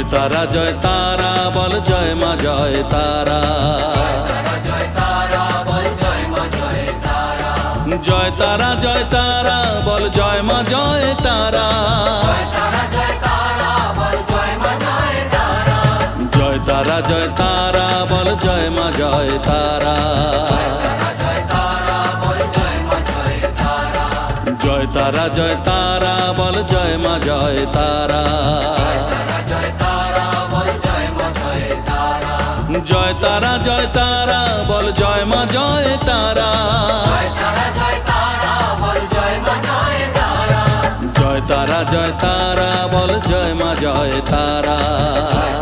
জয় তারা বল জয় মা জয় তারা। জয় তারা বল জয় মা জয় তারা। জয় তারা বল জয় মা জয় তারা। জয় তারা বল জয় মা জয় তারা। জয় তারা বল জয় মা জয় তারা। জয় তারা বল জয় মা জয় তারা। জয় তারা বল জয় মা জয় তারা।